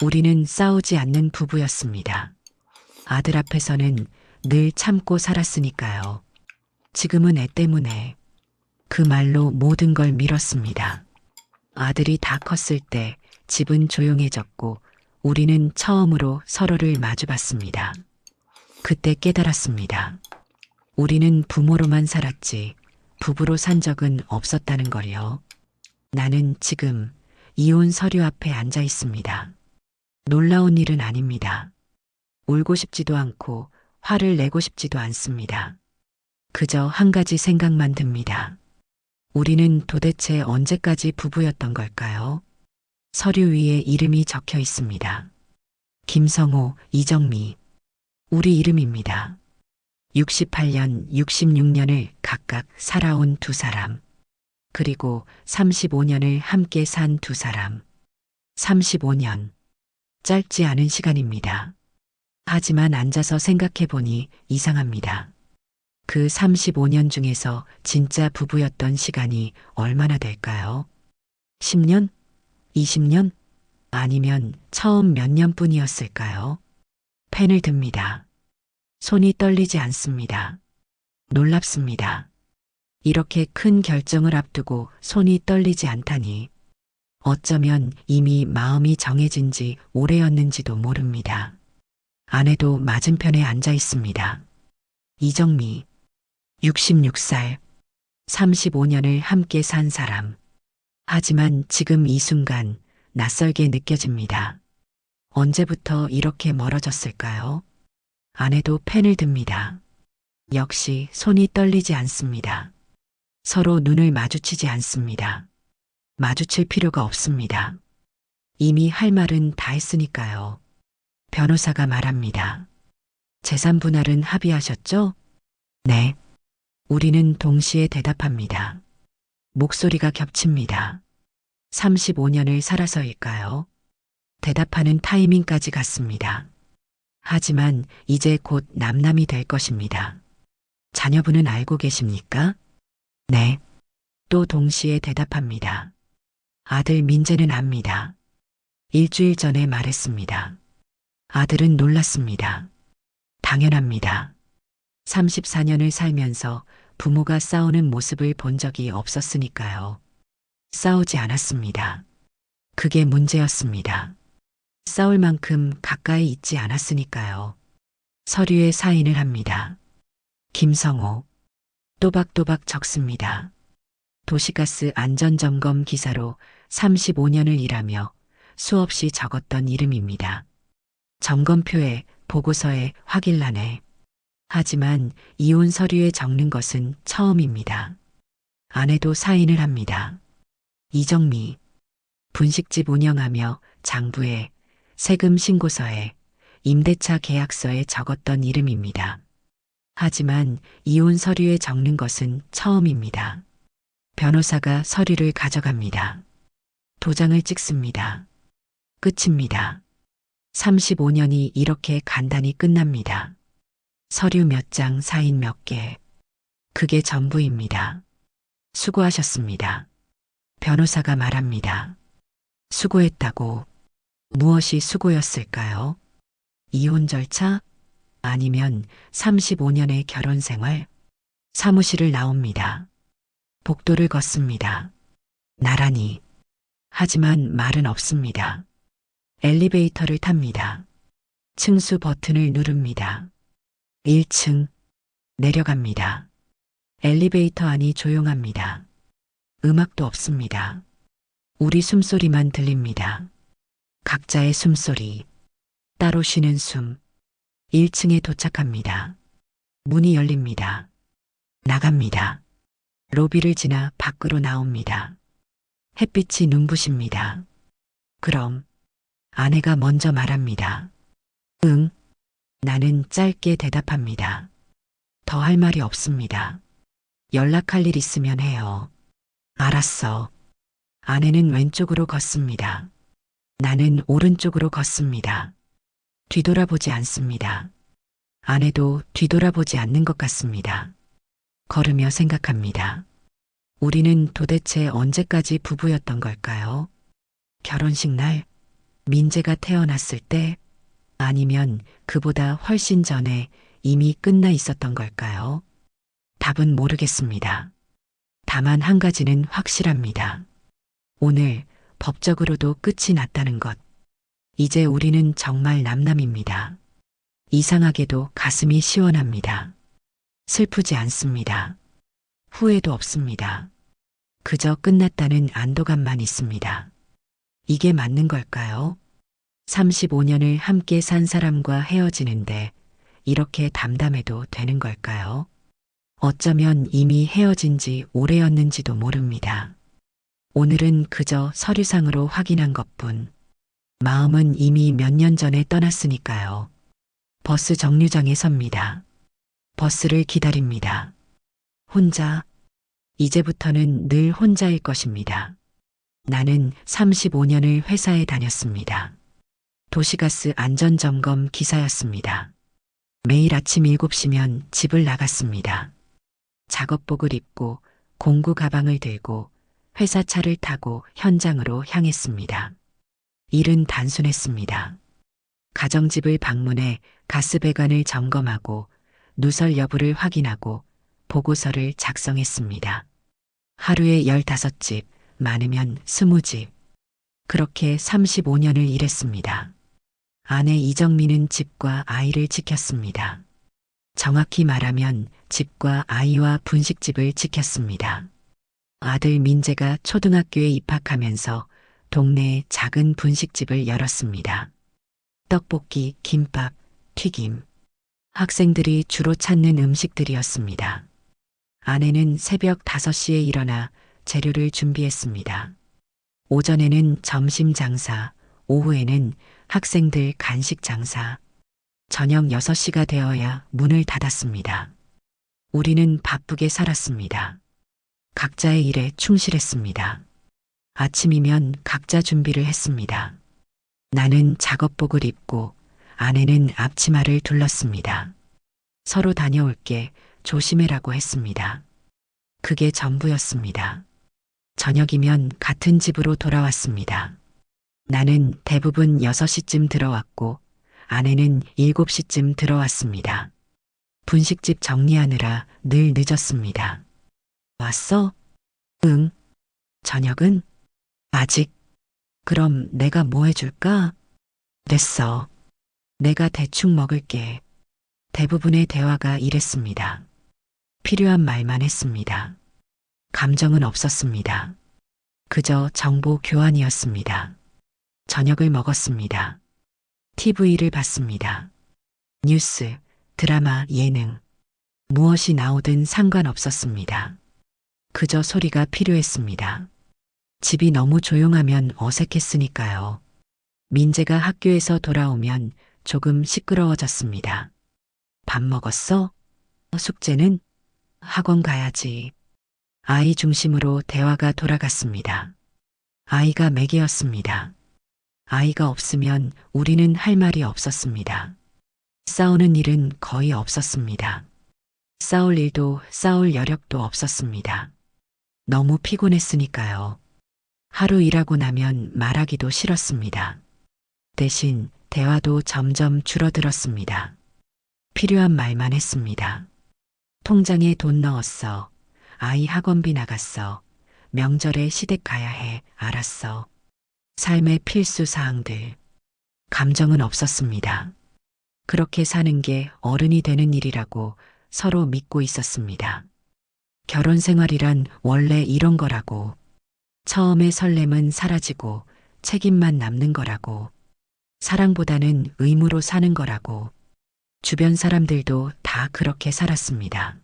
우리는 싸우지 않는 부부였습니다. 아들 앞에서는 늘 참고 살았으니까요. 지금은 애 때문에 그 말로 모든 걸 밀었습니다. 아들이 다 컸을 때 집은 조용해졌고 우리는 처음으로 서로를 마주봤습니다. 그때 깨달았습니다. 우리는 부모로만 살았지 부부로 산 적은 없었다는 걸요. 나는 지금 이혼 서류 앞에 앉아 있습니다. 놀라운 일은 아닙니다. 울고 싶지도 않고 화를 내고 싶지도 않습니다. 그저 한 가지 생각만 듭니다. 우리는 도대체 언제까지 부부였던 걸까요? 서류 위에 이름이 적혀 있습니다. 김성호, 이정미. 우리 이름입니다. 68년, 66년을 각각 살아온 두 사람. 그리고 35년을 함께 산 두 사람. 35년. 짧지 않은 시간입니다. 하지만 앉아서 생각해 보니 이상합니다. 그 35년 중에서 진짜 부부였던 시간이 얼마나 될까요? 10년? 20년? 아니면 처음 몇 년뿐이었을까요? 펜을 듭니다. 손이 떨리지 않습니다. 놀랍습니다. 이렇게 큰 결정을 앞두고 손이 떨리지 않다니. 어쩌면 이미 마음이 정해진 지 오래였는지도 모릅니다. 아내도 맞은편에 앉아 있습니다. 이정미, 66살, 35년을 함께 산 사람. 하지만 지금 이 순간 낯설게 느껴집니다. 언제부터 이렇게 멀어졌을까요? 아내도 펜을 듭니다. 역시 손이 떨리지 않습니다. 서로 눈을 마주치지 않습니다. 마주칠 필요가 없습니다. 이미 할 말은 다 했으니까요. 변호사가 말합니다. 재산 분할은 합의하셨죠? 네. 우리는 동시에 대답합니다. 목소리가 겹칩니다. 35년을 살아서일까요? 대답하는 타이밍까지 같습니다. 하지만 이제 곧 남남이 될 것입니다. 자녀분은 알고 계십니까? 네. 또 동시에 대답합니다. 아들 민재는 압니다. 일주일 전에 말했습니다. 아들은 놀랐습니다. 당연합니다. 34년을 살면서 부모가 싸우는 모습을 본 적이 없었으니까요. 싸우지 않았습니다. 그게 문제였습니다. 싸울 만큼 가까이 있지 않았으니까요. 서류에 사인을 합니다. 김성호. 또박또박 적습니다. 도시가스 안전점검 기사로 35년을 일하며 수없이 적었던 이름입니다. 점검표에, 보고서에, 확인란에. 하지만 이혼 서류에 적는 것은 처음입니다. 아내도 사인을 합니다. 이정미. 분식집 운영하며 장부에, 세금 신고서에, 임대차 계약서에 적었던 이름입니다. 하지만 이혼 서류에 적는 것은 처음입니다. 변호사가 서류를 가져갑니다. 도장을 찍습니다. 끝입니다. 35년이 이렇게 간단히 끝납니다. 서류 몇 장, 사인 몇 개. 그게 전부입니다. 수고하셨습니다. 변호사가 말합니다. 수고했다고. 무엇이 수고였을까요? 이혼 절차? 아니면 35년의 결혼 생활? 사무실을 나옵니다. 복도를 걷습니다. 나란히. 하지만 말은 없습니다. 엘리베이터를 탑니다. 층수 버튼을 누릅니다. 1층. 내려갑니다. 엘리베이터 안이 조용합니다. 음악도 없습니다. 우리 숨소리만 들립니다. 각자의 숨소리. 따로 쉬는 숨. 1층에 도착합니다. 문이 열립니다. 나갑니다. 로비를 지나 밖으로 나옵니다. 햇빛이 눈부십니다. 그럼 아내가 먼저 말합니다. 응. 나는 짧게 대답합니다. 더 할 말이 없습니다. 연락할 일 있으면 해요. 알았어. 아내는 왼쪽으로 걷습니다. 나는 오른쪽으로 걷습니다. 뒤돌아보지 않습니다. 아내도 뒤돌아보지 않는 것 같습니다. 걸으며 생각합니다. 우리는 도대체 언제까지 부부였던 걸까요? 결혼식 날, 민재가 태어났을 때 아니면 그보다 훨씬 전에 이미 끝나 있었던 걸까요? 답은 모르겠습니다. 다만 한 가지는 확실합니다. 오늘 법적으로도 끝이 났다는 것. 이제 우리는 정말 남남입니다. 이상하게도 가슴이 시원합니다. 슬프지 않습니다. 후회도 없습니다. 그저 끝났다는 안도감만 있습니다. 이게 맞는 걸까요? 35년을 함께 산 사람과 헤어지는데 이렇게 담담해도 되는 걸까요? 어쩌면 이미 헤어진 지 오래였는지도 모릅니다. 오늘은 그저 서류상으로 확인한 것뿐. 마음은 이미 몇 년 전에 떠났으니까요. 버스 정류장에 섭니다. 버스를 기다립니다. 혼자, 이제부터는 늘 혼자일 것입니다. 나는 35년을 회사에 다녔습니다. 도시가스 안전점검 기사였습니다. 매일 아침 7시면 집을 나갔습니다. 작업복을 입고 공구 가방을 들고 회사 차를 타고 현장으로 향했습니다. 일은 단순했습니다. 가정집을 방문해 가스배관을 점검하고 누설 여부를 확인하고 보고서를 작성했습니다. 하루에 15집, 많으면 20집. 그렇게 35년을 일했습니다. 아내 이정민은 집과 아이를 지켰습니다. 정확히 말하면 집과 아이와 분식집을 지켰습니다. 아들 민재가 초등학교에 입학하면서 동네에 작은 분식집을 열었습니다. 떡볶이, 김밥, 튀김. 학생들이 주로 찾는 음식들이었습니다. 아내는 새벽 5시에 일어나 재료를 준비했습니다. 오전에는 점심 장사, 오후에는 학생들 간식 장사. 저녁 6시가 되어야 문을 닫았습니다. 우리는 바쁘게 살았습니다. 각자의 일에 충실했습니다. 아침이면 각자 준비를 했습니다. 나는 작업복을 입고 아내는 앞치마를 둘렀습니다. 서로 다녀올게 조심해라고 했습니다. 그게 전부였습니다. 저녁이면 같은 집으로 돌아왔습니다. 나는 대부분 6시쯤 들어왔고 아내는 7시쯤 들어왔습니다. 분식집 정리하느라 늘 늦었습니다. 왔어? 응. 저녁은? 아직. 그럼 내가 뭐 해줄까? 됐어. 내가 대충 먹을게. 대부분의 대화가 이랬습니다. 필요한 말만 했습니다. 감정은 없었습니다. 그저 정보 교환이었습니다. 저녁을 먹었습니다. TV를 봤습니다. 뉴스, 드라마, 예능. 무엇이 나오든 상관없었습니다. 그저 소리가 필요했습니다. 집이 너무 조용하면 어색했으니까요. 민재가 학교에서 돌아오면 조금 시끄러워졌습니다. 밥 먹었어? 숙제는? 학원 가야지. 아이 중심으로 대화가 돌아갔습니다. 아이가 매개였습니다. 아이가 없으면 우리는 할 말이 없었습니다. 싸우는 일은 거의 없었습니다. 싸울 일도 싸울 여력도 없었습니다. 너무 피곤했으니까요. 하루 일하고 나면 말하기도 싫었습니다. 대신 대화도 점점 줄어들었습니다. 필요한 말만 했습니다. 통장에 돈 넣었어. 아이 학원비 나갔어. 명절에 시댁 가야 해. 알았어. 삶의 필수 사항들. 감정은 없었습니다. 그렇게 사는 게 어른이 되는 일이라고 서로 믿고 있었습니다. 결혼 생활이란 원래 이런 거라고. 처음에 설렘은 사라지고 책임만 남는 거라고. 사랑보다는 의무로 사는 거라고. 주변 사람들도 다 그렇게 살았습니다.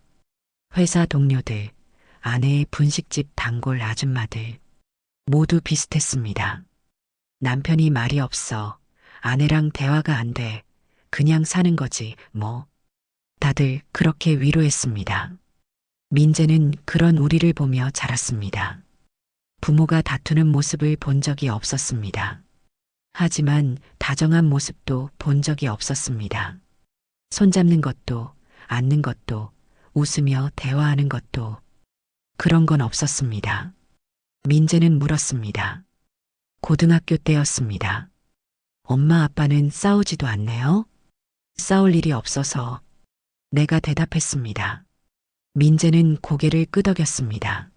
회사 동료들, 아내의 분식집 단골 아줌마들. 모두 비슷했습니다. 남편이 말이 없어. 아내랑 대화가 안 돼. 그냥 사는 거지, 뭐. 다들 그렇게 위로했습니다. 민재는 그런 우리를 보며 자랐습니다. 부모가 다투는 모습을 본 적이 없었습니다. 하지만 다정한 모습도 본 적이 없었습니다. 손잡는 것도, 앉는 것도, 웃으며 대화하는 것도 그런 건 없었습니다. 민재는 물었습니다. 고등학교 때였습니다. 엄마 아빠는 싸우지도 않네요. 싸울 일이 없어서 내가 대답했습니다. 민재는 고개를 끄덕였습니다.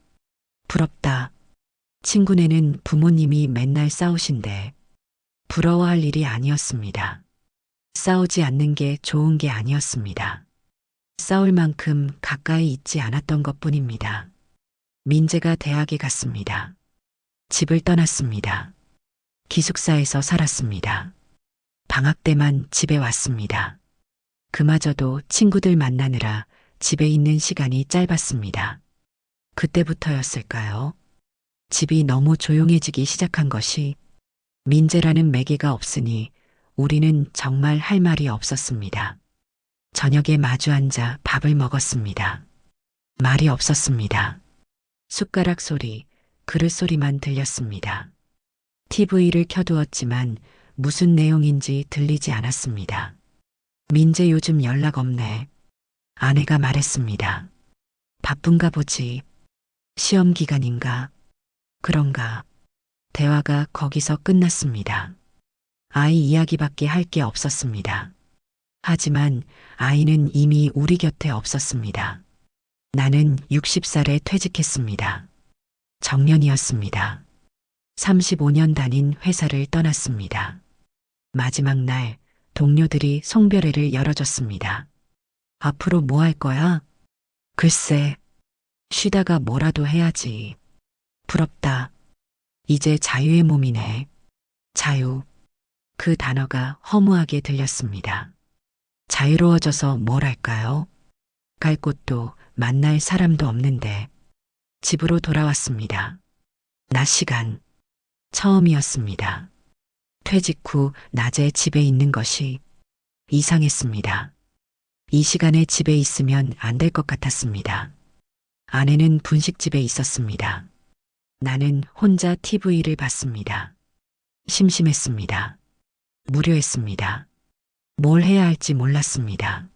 부럽다. 친구네는 부모님이 맨날 싸우신데 부러워할 일이 아니었습니다. 싸우지 않는 게 좋은 게 아니었습니다. 싸울 만큼 가까이 있지 않았던 것뿐입니다. 민재가 대학에 갔습니다. 집을 떠났습니다. 기숙사에서 살았습니다. 방학 때만 집에 왔습니다. 그마저도 친구들 만나느라 집에 있는 시간이 짧았습니다. 그때부터였을까요? 집이 너무 조용해지기 시작한 것이. 민재라는 매개가 없으니 우리는 정말 할 말이 없었습니다. 저녁에 마주 앉아 밥을 먹었습니다. 말이 없었습니다. 숟가락 소리, 그릇 소리만 들렸습니다. TV를 켜두었지만 무슨 내용인지 들리지 않았습니다. 민재 요즘 연락 없네. 아내가 말했습니다. 바쁜가 보지. 시험 기간인가? 그런가? 대화가 거기서 끝났습니다. 아이 이야기밖에 할 게 없었습니다. 하지만 아이는 이미 우리 곁에 없었습니다. 나는 60살에 퇴직했습니다. 정년이었습니다. 35년 다닌 회사를 떠났습니다. 마지막 날 동료들이 송별회를 열어줬습니다. 앞으로 뭐 할 거야? 글쎄, 쉬다가 뭐라도 해야지. 부럽다. 이제 자유의 몸이네. 자유. 그 단어가 허무하게 들렸습니다. 자유로워져서 뭘 할까요? 갈 곳도 만날 사람도 없는데. 집으로 돌아왔습니다. 낮 시간. 처음이었습니다. 퇴직 후 낮에 집에 있는 것이 이상했습니다. 이 시간에 집에 있으면 안 될 것 같았습니다. 아내는 분식집에 있었습니다. 나는 혼자 TV를 봤습니다. 심심했습니다. 무료했습니다. 뭘 해야 할지 몰랐습니다.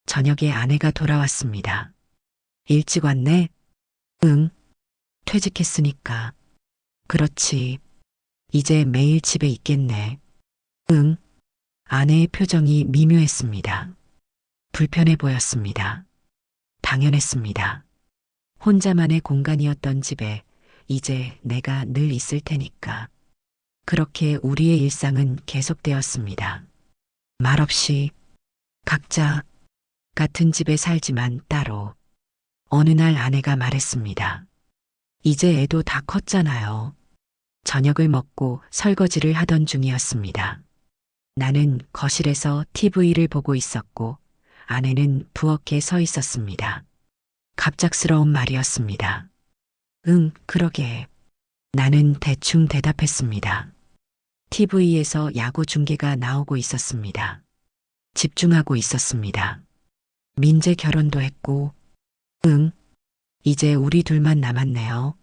저녁에 아내가 돌아왔습니다. 일찍 왔네? 응. 퇴직했으니까. 그렇지. 이제 매일 집에 있겠네. 응. 아내의 표정이 미묘했습니다. 불편해 보였습니다. 당연했습니다. 혼자만의 공간이었던 집에 이제 내가 늘 있을 테니까. 그렇게 우리의 일상은 계속되었습니다. 말없이 각자 같은 집에 살지만 따로. 어느 날 아내가 말했습니다. 이제 애도 다 컸잖아요. 저녁을 먹고 설거지를 하던 중이었습니다. 나는 거실에서 TV를 보고 있었고 아내는 부엌에 서 있었습니다. 갑작스러운 말이었습니다. 응, 그러게. 나는 대충 대답했습니다. TV에서 야구 중계가 나오고 있었습니다. 집중하고 있었습니다. 민재 결혼도 했고, 응, 이제 우리 둘만 남았네요.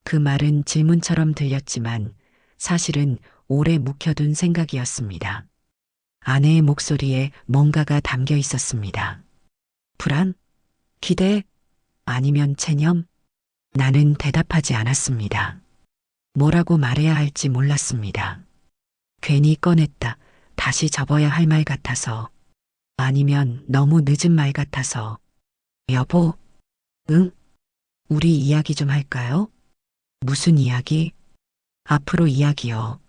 그 말은 질문처럼 들렸지만 사실은 오래 묵혀둔 생각이었습니다. 아내의 목소리에 뭔가가 담겨 있었습니다. 불안? 기대? 아니면 체념? 나는 대답하지 않았습니다. 뭐라고 말해야 할지 몰랐습니다. 괜히 꺼냈다 다시 접어야 할 말 같아서. 아니면 너무 늦은 말 같아서. 여보, 응? 우리 이야기 좀 할까요? 무슨 이야기? 앞으로 이야기요.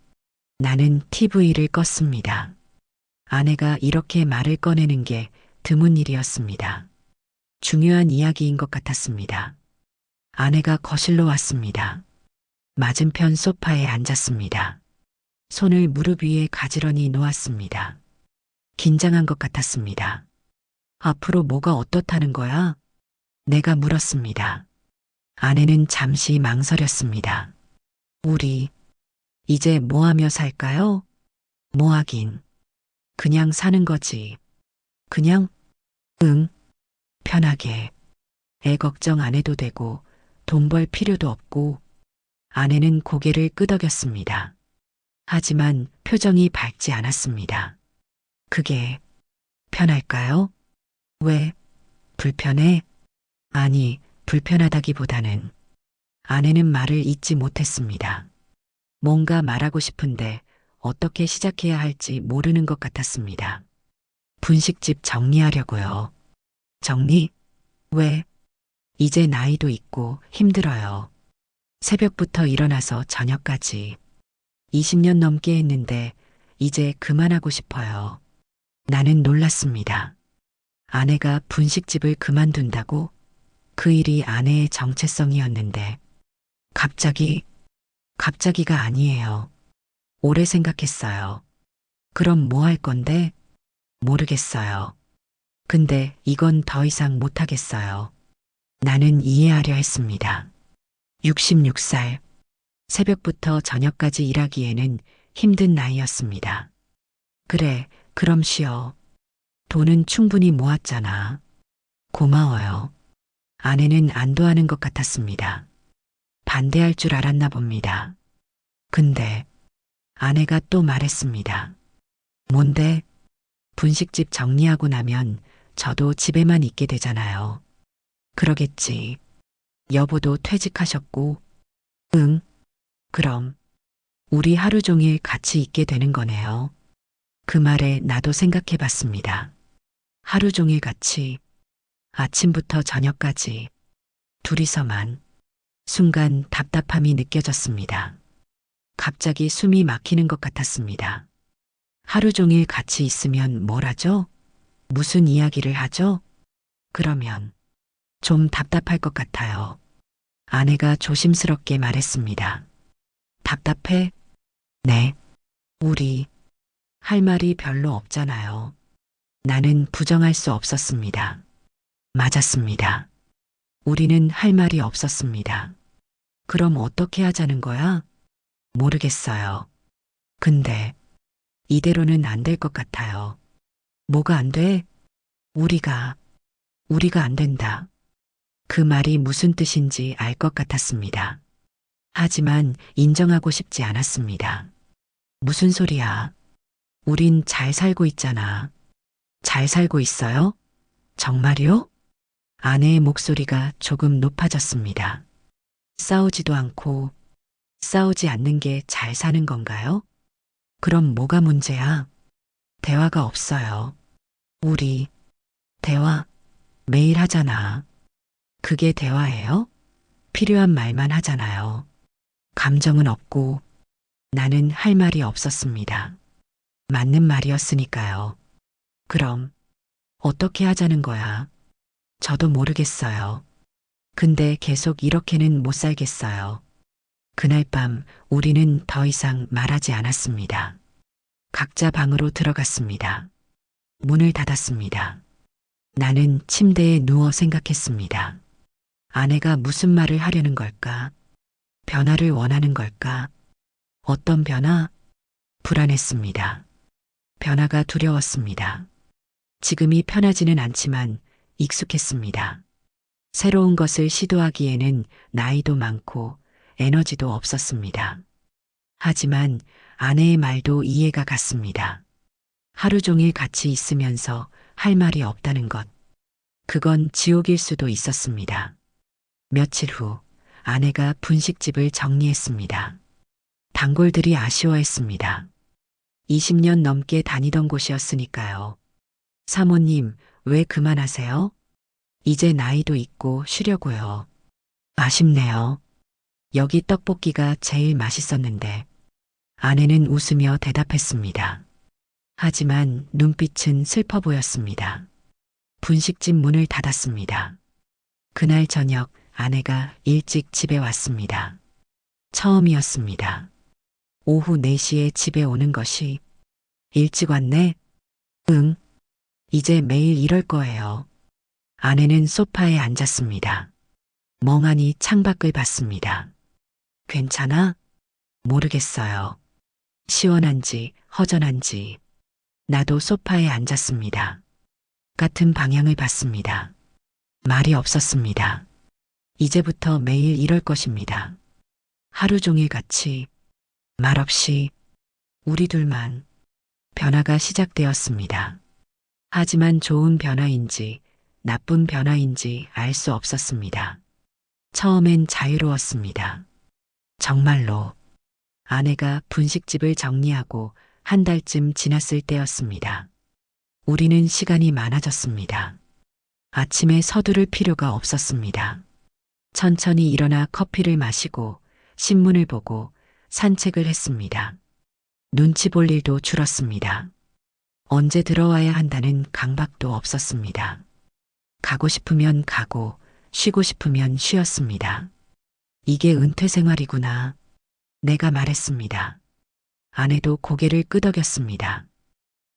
나는 TV를 껐습니다. 아내가 이렇게 말을 꺼내는 게 드문 일이었습니다. 중요한 이야기인 것 같았습니다. 아내가 거실로 왔습니다. 맞은편 소파에 앉았습니다. 손을 무릎 위에 가지런히 놓았습니다. 긴장한 것 같았습니다. 앞으로 뭐가 어떻다는 거야? 내가 물었습니다. 아내는 잠시 망설였습니다. 우리 이제 뭐 하며 살까요? 뭐 하긴. 그냥 사는 거지. 그냥? 응. 편하게. 애 걱정 안 해도 되고 돈 벌 필요도 없고. 아내는 고개를 끄덕였습니다. 하지만 표정이 밝지 않았습니다. 그게 편할까요? 왜? 불편해? 아니, 불편하다기보다는. 아내는 말을 잇지 못했습니다. 뭔가 말하고 싶은데 어떻게 시작해야 할지 모르는 것 같았습니다. 분식집 정리하려고요. 정리? 왜? 이제 나이도 있고 힘들어요. 새벽부터 일어나서 저녁까지 20년 넘게 했는데 이제 그만하고 싶어요. 나는 놀랐습니다. 아내가 분식집을 그만둔다고? 그 일이 아내의 정체성이었는데 갑자기가 아니에요. 오래 생각했어요. 그럼 뭐 할 건데? 모르겠어요. 근데 이건 더 이상 못하겠어요. 나는 이해하려 했습니다. 66살. 새벽부터 저녁까지 일하기에는 힘든 나이였습니다. 그래, 그럼 쉬어. 돈은 충분히 모았잖아. 고마워요. 아내는 안도하는 것 같았습니다. 반대할 줄 알았나 봅니다. 근데 아내가 또 말했습니다. 뭔데? 분식집 정리하고 나면 저도 집에만 있게 되잖아요. 그러겠지. 여보도 퇴직하셨고, 응, 그럼 우리 하루 종일 같이 있게 되는 거네요. 그 말에 나도 생각해 봤습니다. 하루 종일 같이, 아침부터 저녁까지, 둘이서만. 순간 답답함이 느껴졌습니다. 갑자기 숨이 막히는 것 같았습니다. 하루 종일 같이 있으면 뭘 하죠? 무슨 이야기를 하죠? 그러면 좀 답답할 것 같아요. 아내가 조심스럽게 말했습니다. 답답해? 네. 우리 할 말이 별로 없잖아요. 나는 부정할 수 없었습니다. 맞았습니다. 우리는 할 말이 없었습니다. 그럼 어떻게 하자는 거야? 모르겠어요. 근데 이대로는 안 될 것 같아요. 뭐가 안 돼? 우리가 안 된다. 그 말이 무슨 뜻인지 알 것 같았습니다. 하지만 인정하고 싶지 않았습니다. 무슨 소리야? 우린 잘 살고 있잖아. 잘 살고 있어요? 정말요? 아내의 목소리가 조금 높아졌습니다. 싸우지도 않고 싸우지 않는 게 잘 사는 건가요? 그럼 뭐가 문제야? 대화가 없어요. 우리 대화 매일 하잖아. 그게 대화예요? 필요한 말만 하잖아요. 감정은 없고 나는 할 말이 없었습니다. 맞는 말이었으니까요. 그럼 어떻게 하자는 거야? 저도 모르겠어요. 근데 계속 이렇게는 못 살겠어요. 그날 밤 우리는 더 이상 말하지 않았습니다. 각자 방으로 들어갔습니다. 문을 닫았습니다. 나는 침대에 누워 생각했습니다. 아내가 무슨 말을 하려는 걸까? 변화를 원하는 걸까? 어떤 변화? 불안했습니다. 변화가 두려웠습니다. 지금이 편하지는 않지만 익숙했습니다. 새로운 것을 시도하기에는 나이도 많고 에너지도 없었습니다. 하지만 아내의 말도 이해가 갔습니다. 하루 종일 같이 있으면서 할 말이 없다는 것. 그건 지옥일 수도 있었습니다. 며칠 후 아내가 분식집을 정리했습니다. 단골들이 아쉬워했습니다. 20년 넘게 다니던 곳이었으니까요. 사모님, 왜 그만하세요? 이제 나이도 있고 쉬려고요. 아쉽네요. 여기 떡볶이가 제일 맛있었는데. 아내는 웃으며 대답했습니다. 하지만 눈빛은 슬퍼 보였습니다. 분식집 문을 닫았습니다. 그날 저녁 아내가 일찍 집에 왔습니다. 처음이었습니다. 오후 4시에 집에 오는 것이 일찍 왔네? 응. 이제 매일 이럴 거예요. 아내는 소파에 앉았습니다. 멍하니 창밖을 봤습니다. 괜찮아? 모르겠어요. 시원한지 허전한지. 나도 소파에 앉았습니다. 같은 방향을 봤습니다. 말이 없었습니다. 이제부터 매일 이럴 것입니다. 하루 종일 같이, 말없이, 우리 둘만. 변화가 시작되었습니다. 하지만 좋은 변화인지 나쁜 변화인지 알 수 없었습니다. 처음엔 자유로웠습니다. 정말로 아내가 분식집을 정리하고 한 달쯤 지났을 때였습니다. 우리는 시간이 많아졌습니다. 아침에 서두를 필요가 없었습니다. 천천히 일어나 커피를 마시고 신문을 보고 산책을 했습니다. 눈치 볼 일도 줄었습니다. 언제 들어와야 한다는 강박도 없었습니다. 가고 싶으면 가고 쉬고 싶으면 쉬었습니다. 이게 은퇴 생활이구나. 내가 말했습니다. 아내도 고개를 끄덕였습니다.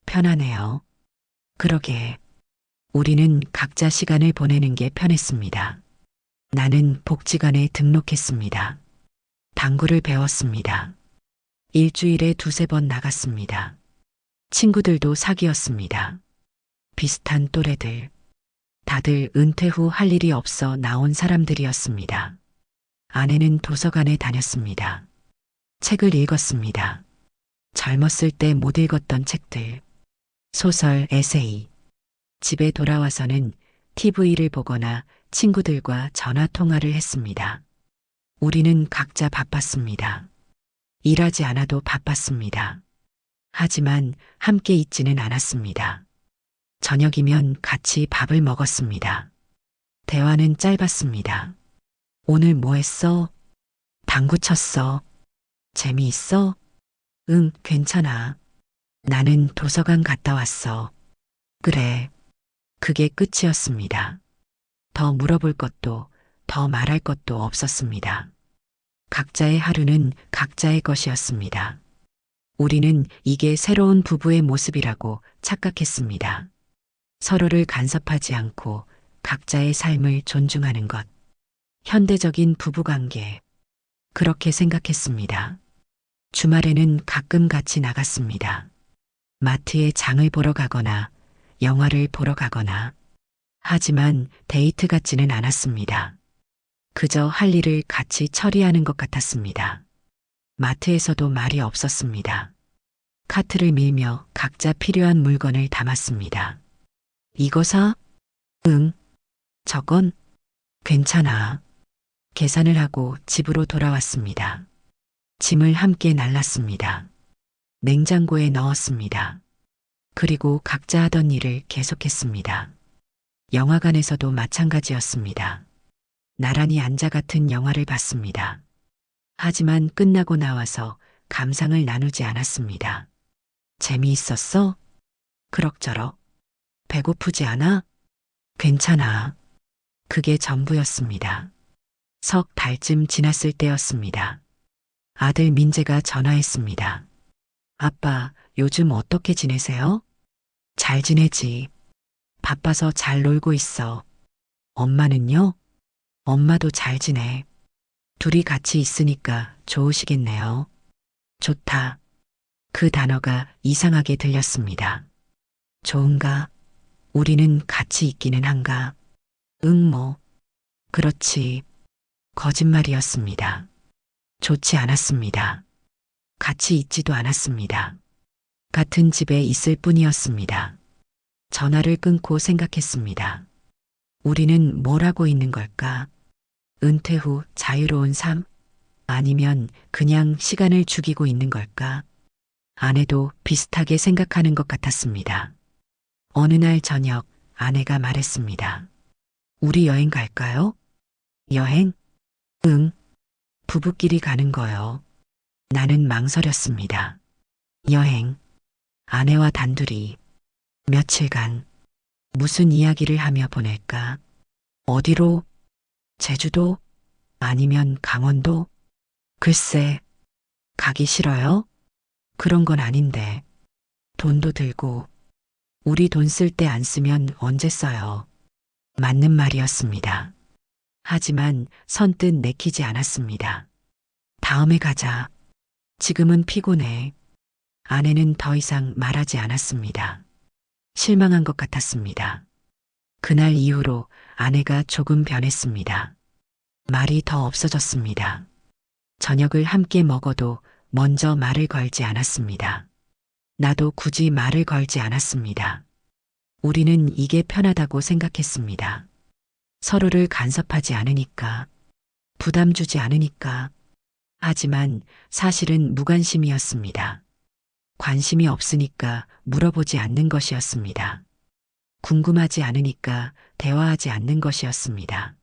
편하네요. 그러게. 우리는 각자 시간을 보내는 게 편했습니다. 나는 복지관에 등록했습니다. 당구를 배웠습니다. 일주일에 두세 번 나갔습니다. 친구들도 사귀었습니다. 비슷한 또래들. 다들 은퇴 후 할 일이 없어 나온 사람들이었습니다. 아내는 도서관에 다녔습니다. 책을 읽었습니다. 젊었을 때 못 읽었던 책들. 소설, 에세이. 집에 돌아와서는 TV를 보거나 친구들과 전화 통화를 했습니다. 우리는 각자 바빴습니다. 일하지 않아도 바빴습니다. 하지만 함께 있지는 않았습니다. 저녁이면 같이 밥을 먹었습니다. 대화는 짧았습니다. 오늘 뭐 했어? 당구 쳤어. 재미있어? 응, 괜찮아. 나는 도서관 갔다 왔어. 그래. 그게 끝이었습니다. 더 물어볼 것도, 더 말할 것도 없었습니다. 각자의 하루는 각자의 것이었습니다. 우리는 이게 새로운 부부의 모습이라고 착각했습니다. 서로를 간섭하지 않고 각자의 삶을 존중하는 것. 현대적인 부부관계. 그렇게 생각했습니다. 주말에는 가끔 같이 나갔습니다. 마트에 장을 보러 가거나 영화를 보러 가거나. 하지만 데이트 같지는 않았습니다. 그저 할 일을 같이 처리하는 것 같았습니다. 마트에서도 말이 없었습니다. 카트를 밀며 각자 필요한 물건을 담았습니다. 이거 사? 응. 저건? 괜찮아. 계산을 하고 집으로 돌아왔습니다. 짐을 함께 날랐습니다. 냉장고에 넣었습니다. 그리고 각자 하던 일을 계속했습니다. 영화관에서도 마찬가지였습니다. 나란히 앉아 같은 영화를 봤습니다. 하지만 끝나고 나와서 감상을 나누지 않았습니다. 재미있었어? 그럭저럭. 배고프지 않아? 괜찮아. 그게 전부였습니다. 석 달쯤 지났을 때였습니다. 아들 민재가 전화했습니다. 아빠, 요즘 어떻게 지내세요? 잘 지내지. 바빠서 잘 놀고 있어. 엄마는요? 엄마도 잘 지내. 둘이 같이 있으니까 좋으시겠네요. 좋다. 그 단어가 이상하게 들렸습니다. 좋은가? 우리는 같이 있기는 한가? 응, 뭐. 그렇지. 거짓말이었습니다. 좋지 않았습니다. 같이 있지도 않았습니다. 같은 집에 있을 뿐이었습니다. 전화를 끊고 생각했습니다. 우리는 뭘 하고 있는 걸까? 은퇴 후 자유로운 삶? 아니면 그냥 시간을 죽이고 있는 걸까? 아내도 비슷하게 생각하는 것 같았습니다. 어느 날 저녁 아내가 말했습니다. 우리 여행 갈까요? 여행? 응. 부부끼리 가는 거요. 나는 망설였습니다. 여행. 아내와 단둘이. 며칠간. 무슨 이야기를 하며 보낼까? 어디로? 제주도? 아니면 강원도? 글쎄. 가기 싫어요? 그런 건 아닌데. 돈도 들고. 우리 돈 쓸 때 안 쓰면 언제 써요? 맞는 말이었습니다. 하지만 선뜻 내키지 않았습니다. 다음에 가자. 지금은 피곤해. 아내는 더 이상 말하지 않았습니다. 실망한 것 같았습니다. 그날 이후로 아내가 조금 변했습니다. 말이 더 없어졌습니다. 저녁을 함께 먹어도 먼저 말을 걸지 않았습니다. 나도 굳이 말을 걸지 않았습니다. 우리는 이게 편하다고 생각했습니다. 서로를 간섭하지 않으니까, 부담 주지 않으니까. 하지만 사실은 무관심이었습니다. 관심이 없으니까 물어보지 않는 것이었습니다. 궁금하지 않으니까 대화하지 않는 것이었습니다.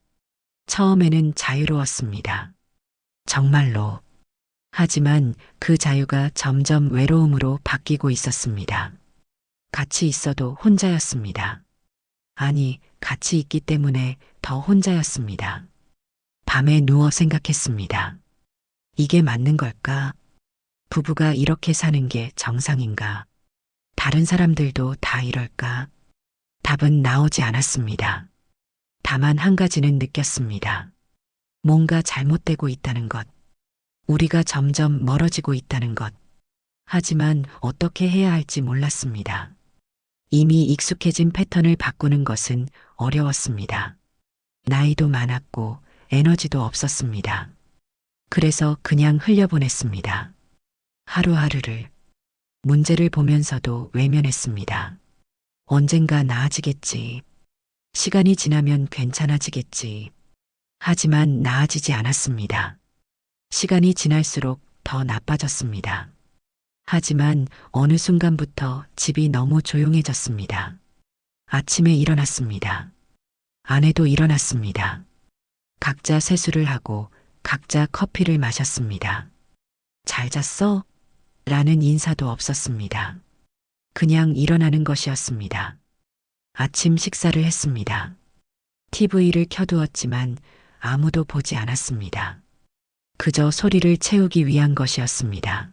처음에는 자유로웠습니다. 정말로. 하지만 그 자유가 점점 외로움으로 바뀌고 있었습니다. 같이 있어도 혼자였습니다. 아니, 같이 있기 때문에 더 혼자였습니다. 밤에 누워 생각했습니다. 이게 맞는 걸까? 부부가 이렇게 사는 게 정상인가? 다른 사람들도 다 이럴까? 답은 나오지 않았습니다. 다만 한 가지는 느꼈습니다. 뭔가 잘못되고 있다는 것. 우리가 점점 멀어지고 있다는 것. 하지만 어떻게 해야 할지 몰랐습니다. 이미 익숙해진 패턴을 바꾸는 것은 어려웠습니다. 나이도 많았고 에너지도 없었습니다. 그래서 그냥 흘려보냈습니다. 하루하루를. 문제를 보면서도 외면했습니다. 언젠가 나아지겠지. 시간이 지나면 괜찮아지겠지. 하지만 나아지지 않았습니다. 시간이 지날수록 더 나빠졌습니다. 하지만 어느 순간부터 집이 너무 조용해졌습니다. 아침에 일어났습니다. 아내도 일어났습니다. 각자 세수를 하고 각자 커피를 마셨습니다. 잘 잤어? 라는 인사도 없었습니다. 그냥 일어나는 것이었습니다. 아침 식사를 했습니다. TV를 켜두었지만 아무도 보지 않았습니다. 그저 소리를 채우기 위한 것이었습니다.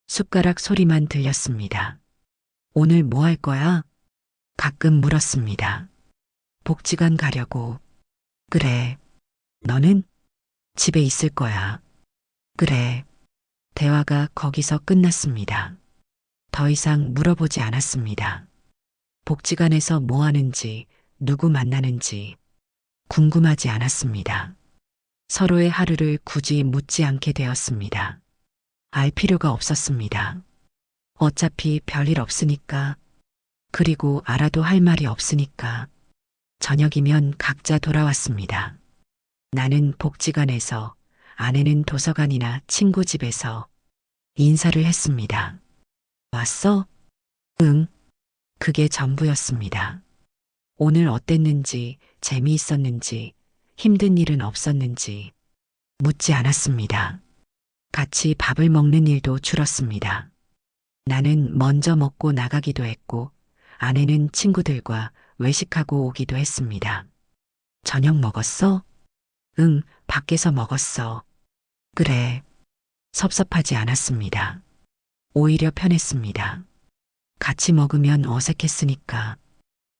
숟가락 소리만 들렸습니다. 오늘 뭐 할 거야? 가끔 물었습니다. 복지관 가려고. 그래. 너는? 집에 있을 거야. 그래. 대화가 거기서 끝났습니다. 더 이상 물어보지 않았습니다. 복지관에서 뭐 하는지, 누구 만나는지 궁금하지 않았습니다. 서로의 하루를 굳이 묻지 않게 되었습니다. 알 필요가 없었습니다. 어차피 별일 없으니까. 그리고 알아도 할 말이 없으니까. 저녁이면 각자 돌아왔습니다. 나는 복지관에서, 아내는 도서관이나 친구 집에서 인사를 했습니다. 왔어? 응. 그게 전부였습니다. 오늘 어땠는지, 재미있었는지, 힘든 일은 없었는지 묻지 않았습니다. 같이 밥을 먹는 일도 줄었습니다. 나는 먼저 먹고 나가기도 했고, 아내는 친구들과 외식하고 오기도 했습니다. 저녁 먹었어? 응, 밖에서 먹었어. 그래. 섭섭하지 않았습니다. 오히려 편했습니다. 같이 먹으면 어색했으니까.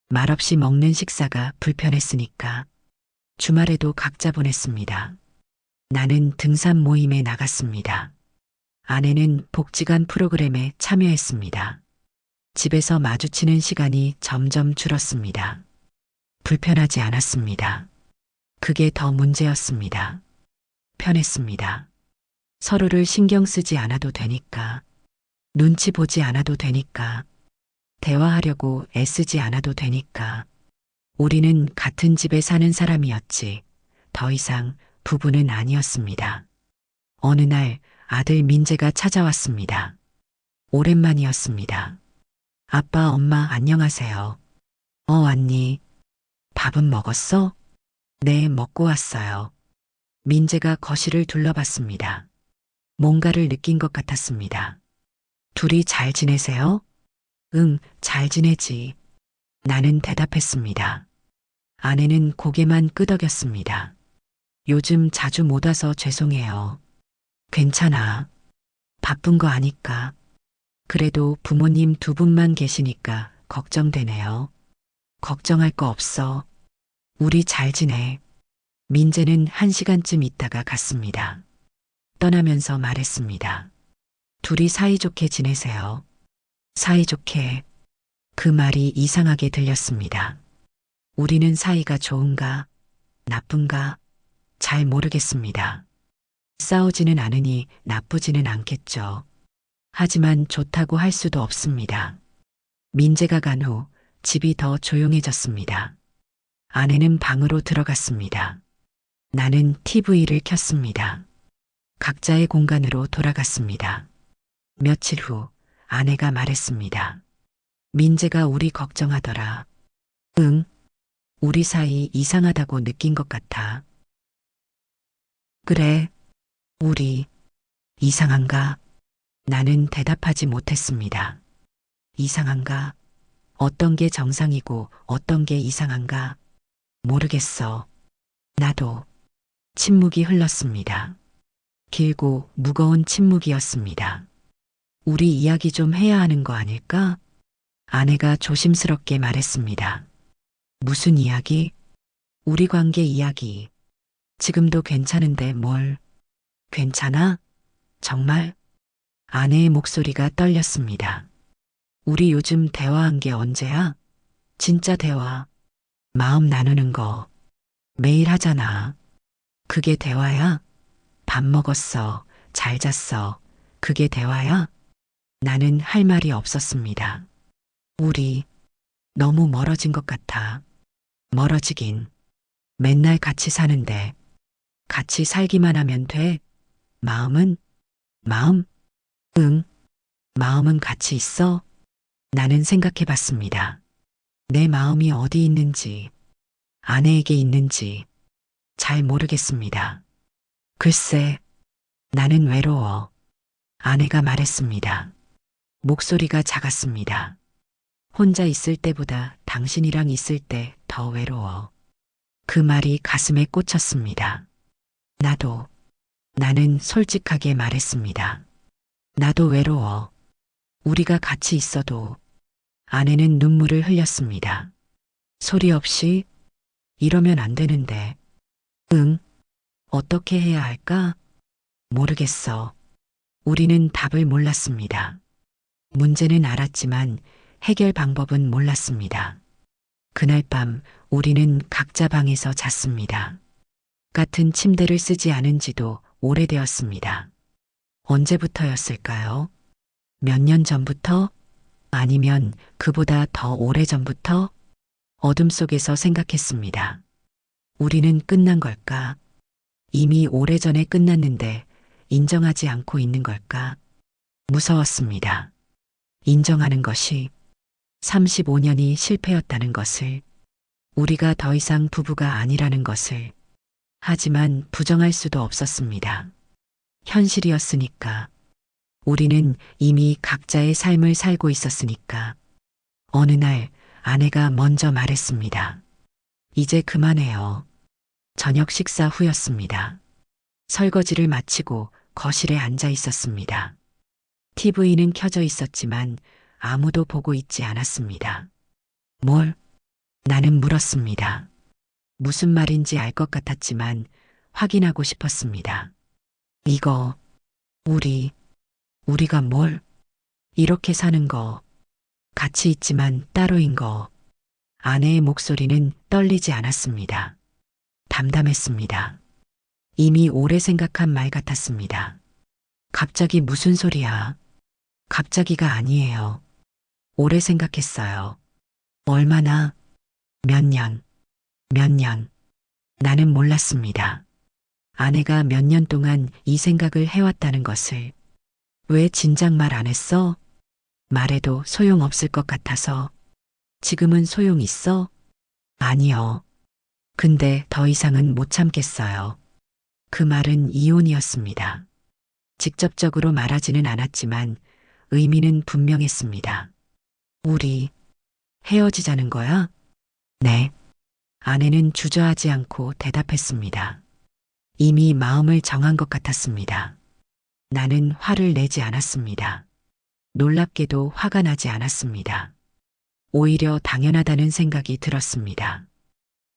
말없이 먹는 식사가 불편했으니까. 주말에도 각자 보냈습니다. 나는 등산 모임에 나갔습니다. 아내는 복지관 프로그램에 참여했습니다. 집에서 마주치는 시간이 점점 줄었습니다. 불편하지 않았습니다. 그게 더 문제였습니다. 편했습니다. 서로를 신경 쓰지 않아도 되니까. 눈치 보지 않아도 되니까. 대화하려고 애쓰지 않아도 되니까. 우리는 같은 집에 사는 사람이었지. 더 이상 부부는 아니었습니다. 어느 날 아들 민재가 찾아왔습니다. 오랜만이었습니다. 아빠, 엄마 안녕하세요. 왔니? 밥은 먹었어? 네, 먹고 왔어요. 민재가 거실을 둘러봤습니다. 뭔가를 느낀 것 같았습니다. 둘이 잘 지내세요? 응, 잘 지내지. 나는 대답했습니다. 아내는 고개만 끄덕였습니다. 요즘 자주 못 와서 죄송해요. 괜찮아. 바쁜 거 아니까. 그래도 부모님 두 분만 계시니까 걱정되네요. 걱정할 거 없어. 우리 잘 지내. 민재는 1시간쯤 있다가 갔습니다. 떠나면서 말했습니다. 둘이 사이좋게 지내세요. 사이좋게. 그 말이 이상하게 들렸습니다. 우리는 사이가 좋은가, 나쁜가, 잘 모르겠습니다. 싸우지는 않으니 나쁘지는 않겠죠. 하지만 좋다고 할 수도 없습니다. 민재가 간 후 집이 더 조용해졌습니다. 아내는 방으로 들어갔습니다. 나는 TV를 켰습니다. 각자의 공간으로 돌아갔습니다. 며칠 후 아내가 말했습니다. 민재가 우리 걱정하더라. 응, 우리 사이 이상하다고 느낀 것 같아. 그래, 우리 이상한가? 나는 대답하지 못했습니다. 이상한가? 어떤 게 정상이고 어떤 게 이상한가? 모르겠어. 나도. 침묵이 흘렀습니다. 길고 무거운 침묵이었습니다. 우리 이야기 좀 해야 하는 거 아닐까? 아내가 조심스럽게 말했습니다. 무슨 이야기? 우리 관계 이야기. 지금도 괜찮은데 뭘? 괜찮아? 정말? 아내의 목소리가 떨렸습니다. 우리 요즘 대화한 게 언제야? 진짜 대화. 마음 나누는 거. 매일 하잖아. 그게 대화야? 밥 먹었어. 잘 잤어. 그게 대화야? 나는 할 말이 없었습니다. 우리 너무 멀어진 것 같아. 멀어지긴. 맨날 같이 사는데. 같이 살기만 하면 돼. 마음은? 마음? 응. 마음은 같이 있어? 나는 생각해 봤습니다. 내 마음이 어디 있는지, 아내에게 있는지 잘 모르겠습니다. 글쎄, 나는 외로워. 아내가 말했습니다. 목소리가 작았습니다. 혼자 있을 때보다 당신이랑 있을 때 더 외로워. 그 말이 가슴에 꽂혔습니다. 나도. 나는 솔직하게 말했습니다. 나도 외로워. 우리가 같이 있어도. 아내는 눈물을 흘렸습니다. 소리 없이 이러면 안 되는데. 응, 어떻게 해야 할까? 모르겠어. 우리는 답을 몰랐습니다. 문제는 알았지만 해결 방법은 몰랐습니다. 그날 밤 우리는 각자 방에서 잤습니다. 같은 침대를 쓰지 않은 지도 오래되었습니다. 언제부터였을까요? 몇 년 전부터? 아니면 그보다 더 오래 전부터? 어둠 속에서 생각했습니다. 우리는 끝난 걸까? 이미 오래전에 끝났는데 인정하지 않고 있는 걸까? 무서웠습니다. 인정하는 것이 35년이 실패였다는 것을, 우리가 더 이상 부부가 아니라는 것을. 하지만 부정할 수도 없었습니다. 현실이었으니까. 우리는 이미 각자의 삶을 살고 있었으니까. 어느 날 아내가 먼저 말했습니다. 이제 그만해요. 저녁 식사 후였습니다. 설거지를 마치고 거실에 앉아 있었습니다. TV는 켜져 있었지만 아무도 보고 있지 않았습니다. 뭘? 나는 물었습니다. 무슨 말인지 알 것 같았지만 확인하고 싶었습니다. 이거, 우리가 뭘? 이렇게 사는 거, 같이 있지만 따로인 거. 아내의 목소리는 떨리지 않았습니다. 담담했습니다. 이미 오래 생각한 말 같았습니다. 갑자기 무슨 소리야? 갑자기가 아니에요. 오래 생각했어요. 얼마나? 몇 년. 나는 몰랐습니다. 아내가 몇 년 동안 이 생각을 해왔다는 것을. 왜 진작 말 안 했어? 말해도 소용없을 것 같아서. 지금은 소용 있어? 아니요. 근데 더 이상은 못 참겠어요. 그 말은 이혼이었습니다. 직접적으로 말하지는 않았지만 의미는 분명했습니다. 우리 헤어지자는 거야? 네. 아내는 주저하지 않고 대답했습니다. 이미 마음을 정한 것 같았습니다. 나는 화를 내지 않았습니다. 놀랍게도 화가 나지 않았습니다. 오히려 당연하다는 생각이 들었습니다.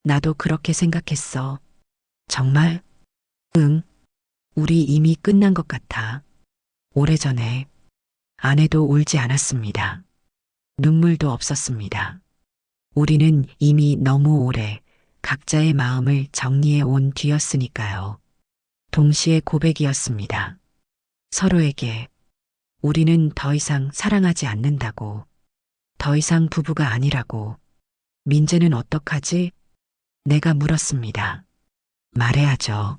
나도 그렇게 생각했어. 정말? 응. 우리 이미 끝난 것 같아. 오래전에. 아내도 울지 않았습니다. 눈물도 없었습니다. 우리는 이미 너무 오래 각자의 마음을 정리해 온 뒤였으니까요. 동시에 고백이었습니다. 서로에게 우리는 더 이상 사랑하지 않는다고, 더 이상 부부가 아니라고. 민재는 어떡하지? 내가 물었습니다. 말해야죠.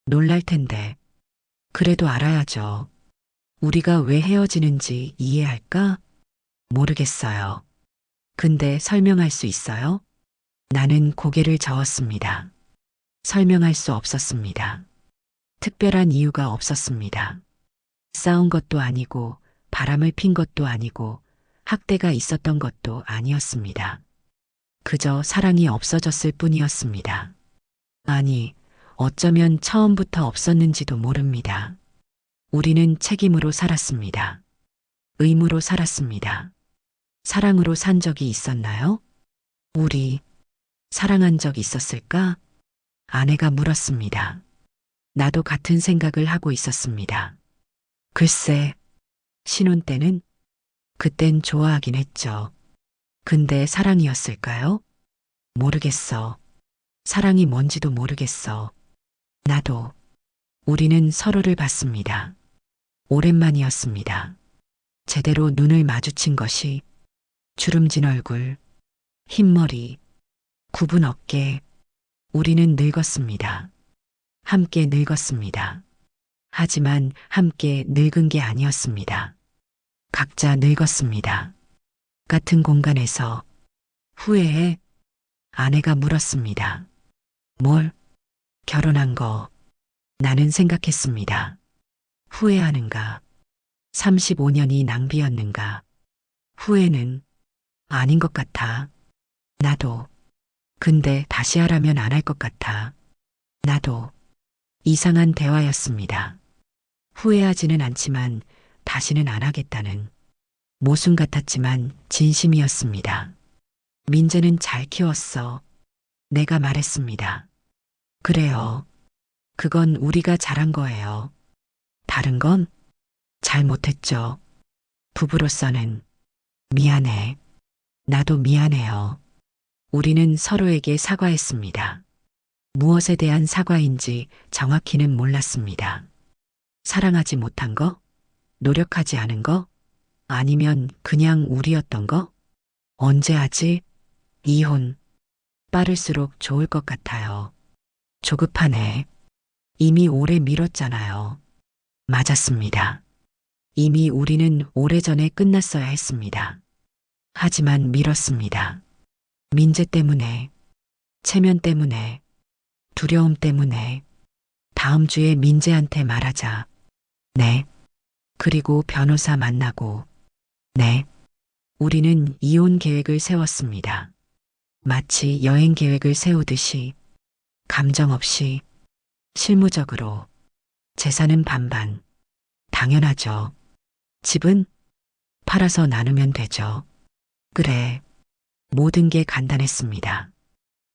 놀랄 텐데. 그래도 알아야죠. 우리가 왜 헤어지는지 이해할까? 모르겠어요. 근데 설명할 수 있어요? 나는 고개를 저었습니다. 설명할 수 없었습니다. 특별한 이유가 없었습니다. 싸운 것도 아니고 바람을 핀 것도 아니고 학대가 있었던 것도 아니었습니다. 그저 사랑이 없어졌을 뿐이었습니다. 아니, 어쩌면 처음부터 없었는지도 모릅니다. 우리는 책임으로 살았습니다. 의무로 살았습니다. 사랑으로 산 적이 있었나요? 우리 사랑한 적 있었을까? 아내가 물었습니다. 나도 같은 생각을 하고 있었습니다. 글쎄, 신혼 때는? 그땐 좋아하긴 했죠. 근데 사랑이었을까요? 모르겠어. 사랑이 뭔지도 모르겠어. 나도. 우리는 서로를 봤습니다. 오랜만이었습니다. 제대로 눈을 마주친 것이 주름진 얼굴, 흰 머리, 굽은 어깨. 우리는 늙었습니다. 함께 늙었습니다. 하지만 함께 늙은 게 아니었습니다. 각자 늙었습니다. 같은 공간에서 후회해? 아내가 물었습니다. 뭘? 결혼한 거. 나는 생각했습니다. 후회하는가? 35년이 낭비였는가? 후회는 아닌 것 같아. 나도. 근데 다시 하라면 안 할 것 같아. 나도. 이상한 대화였습니다. 후회하지는 않지만 다시는 안 하겠다는 모순 같았지만 진심이었습니다. 민재는 잘 키웠어. 내가 말했습니다. 그래요. 그건 우리가 잘한 거예요. 다른 건 잘못했죠. 부부로서는 미안해. 나도 미안해요. 우리는 서로에게 사과했습니다. 무엇에 대한 사과인지 정확히는 몰랐습니다. 사랑하지 못한 거? 노력하지 않은 거? 아니면 그냥 우리였던 거? 언제 하지? 이혼. 빠를수록 좋을 것 같아요. 조급하네. 이미 오래 미뤘잖아요. 맞았습니다. 이미 우리는 오래전에 끝났어야 했습니다. 하지만 미뤘습니다. 민재 때문에, 체면 때문에, 두려움 때문에, 다음 주에 민재한테 말하자. 네. 그리고 변호사 만나고, 네. 우리는 이혼 계획을 세웠습니다. 마치 여행 계획을 세우듯이, 감정 없이, 실무적으로, 재산은 반반. 당연하죠. 집은 팔아서 나누면 되죠. 그래. 모든 게 간단했습니다.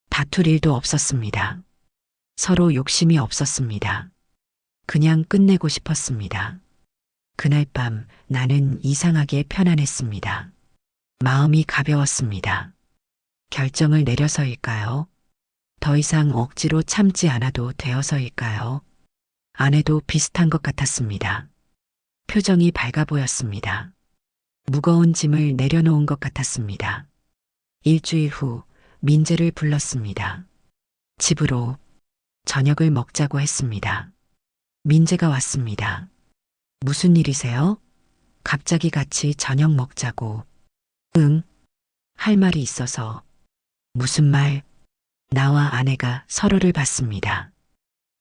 다툴 일도 없었습니다. 서로 욕심이 없었습니다. 그냥 끝내고 싶었습니다. 그날 밤 나는 이상하게 편안했습니다. 마음이 가벼웠습니다. 결정을 내려서일까요? 더 이상 억지로 참지 않아도 되어서일까요? 아내도 비슷한 것 같았습니다. 표정이 밝아 보였습니다. 무거운 짐을 내려놓은 것 같았습니다. 일주일 후 민재를 불렀습니다. 집으로 저녁을 먹자고 했습니다. 민재가 왔습니다. 무슨 일이세요? 갑자기 같이 저녁 먹자고. 응, 할 말이 있어서. 무슨 말? 나와 아내가 서로를 봤습니다.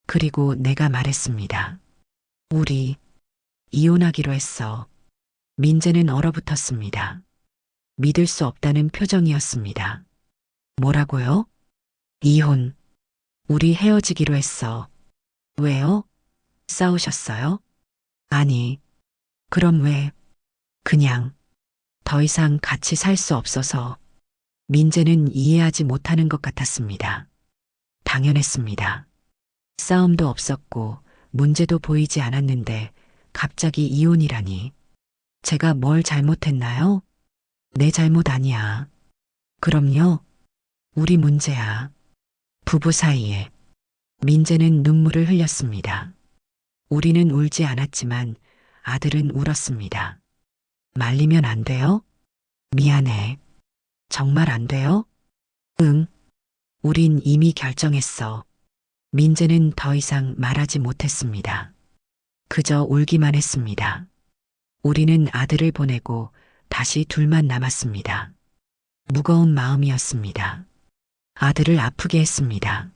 그리고 내가 말했습니다. 우리 이혼하기로 했어. 민재는 얼어붙었습니다. 믿을 수 없다는 표정이었습니다. 뭐라고요? 이혼. 우리 헤어지기로 했어. 왜요? 싸우셨어요? 아니. 그럼 왜? 그냥. 더 이상 같이 살 수 없어서. 민재는 이해하지 못하는 것 같았습니다. 당연했습니다. 싸움도 없었고 문제도 보이지 않았는데 갑자기 이혼이라니. 제가 뭘 잘못했나요? 내 잘못 아니야. 그럼요. 우리 문제야. 부부 사이에. 민재는 눈물을 흘렸습니다. 우리는 울지 않았지만 아들은 울었습니다. 말리면 안 돼요? 미안해. 정말 안 돼요? 응. 우린 이미 결정했어. 민재는 더 이상 말하지 못했습니다. 그저 울기만 했습니다. 우리는 아들을 보내고 다시 둘만 남았습니다. 무거운 마음이었습니다. 아들을 아프게 했습니다.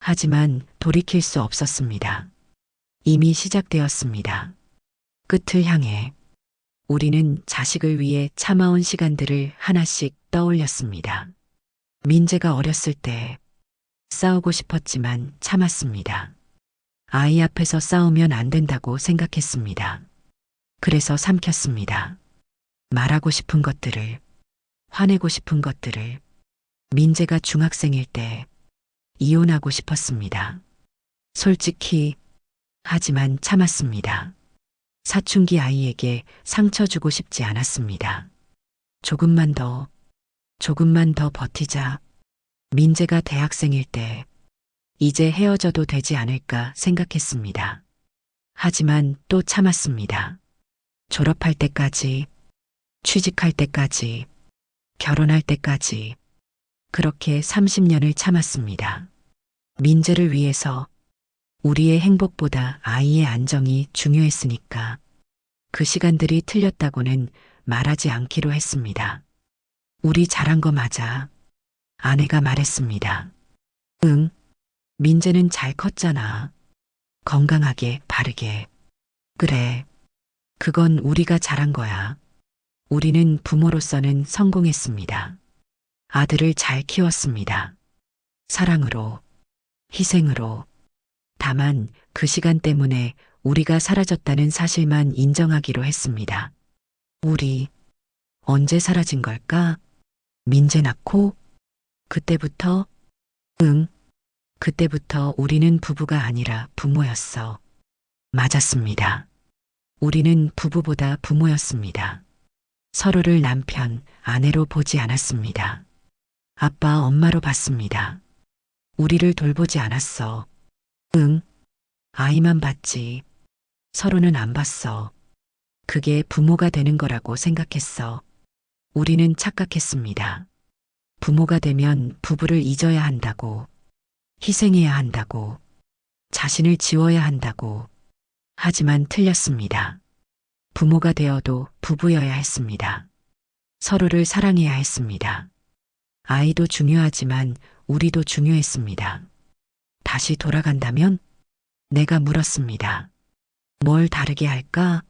하지만 돌이킬 수 없었습니다. 이미 시작되었습니다. 끝을 향해 우리는 자식을 위해 참아온 시간들을 하나씩 떠올렸습니다. 민재가 어렸을 때 싸우고 싶었지만 참았습니다. 아이 앞에서 싸우면 안 된다고 생각했습니다. 그래서 삼켰습니다. 말하고 싶은 것들을, 화내고 싶은 것들을. 민재가 중학생일 때 이혼하고 싶었습니다. 솔직히, 하지만 참았습니다. 사춘기 아이에게 상처 주고 싶지 않았습니다. 조금만 더 버티자. 민재가 대학생일 때 이제 헤어져도 되지 않을까 생각했습니다. 하지만 또 참았습니다. 졸업할 때까지, 취직할 때까지, 결혼할 때까지, 그렇게 30년을 참았습니다. 민재를 위해서 우리의 행복보다 아이의 안정이 중요했으니까 그 시간들이 틀렸다고는 말하지 않기로 했습니다. 우리 잘한 거 맞아. 아내가 말했습니다. 응, 민재는 잘 컸잖아. 건강하게, 바르게. 그래, 그건 우리가 잘한 거야. 우리는 부모로서는 성공했습니다. 아들을 잘 키웠습니다. 사랑으로, 희생으로. 다만 그 시간 때문에 우리가 사라졌다는 사실만 인정하기로 했습니다. 우리 언제 사라진 걸까? 민재 낳고? 그때부터? 응, 그때부터 우리는 부부가 아니라 부모였어. 맞았습니다. 우리는 부부보다 부모였습니다. 서로를 남편, 아내로 보지 않았습니다. 아빠, 엄마로 봤습니다. 우리를 돌보지 않았어. 응, 아이만 봤지. 서로는 안 봤어. 그게 부모가 되는 거라고 생각했어. 우리는 착각했습니다. 부모가 되면 부부를 잊어야 한다고, 희생해야 한다고, 자신을 지워야 한다고. 하지만 틀렸습니다. 부모가 되어도 부부여야 했습니다. 서로를 사랑해야 했습니다. 아이도 중요하지만 우리도 중요했습니다. 다시 돌아간다면? 내가 물었습니다. 뭘 다르게 할까?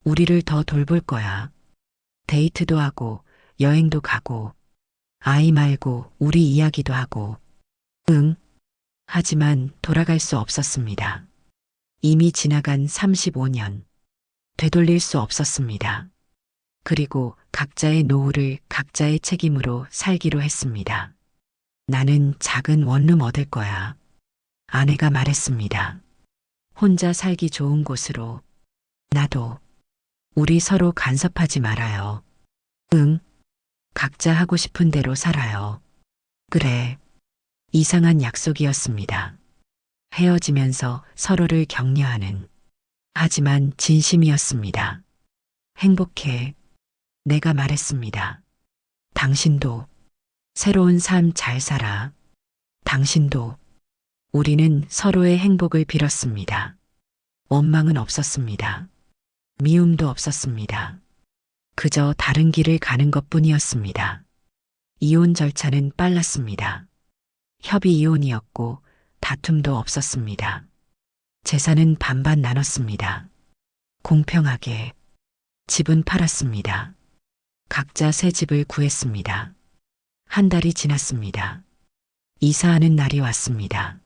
우리를 더 돌볼 거야. 데이트도 하고, 여행도 가고, 아이 말고 우리 이야기도 하고. 응. 하지만 돌아갈 수 없었습니다. 이미 지나간 35년. 되돌릴 수 없었습니다. 그리고 각자의 노후를 각자의 책임으로 살기로 했습니다. 나는 작은 원룸 얻을 거야. 아내가 말했습니다. 혼자 살기 좋은 곳으로. 나도. 우리 서로 간섭하지 말아요. 응. 각자 하고 싶은 대로 살아요. 그래. 이상한 약속이었습니다. 헤어지면서 서로를 격려하는. 하지만 진심이었습니다. 행복해. 내가 말했습니다. 당신도. 새로운 삶 잘 살아. 당신도. 우리는 서로의 행복을 빌었습니다. 원망은 없었습니다. 미움도 없었습니다. 그저 다른 길을 가는 것뿐이었습니다. 이혼 절차는 빨랐습니다. 협의 이혼이었고 다툼도 없었습니다. 재산은 반반 나눴습니다. 공평하게. 집은 팔았습니다. 각자 새 집을 구했습니다. 한 달이 지났습니다. 이사하는 날이 왔습니다.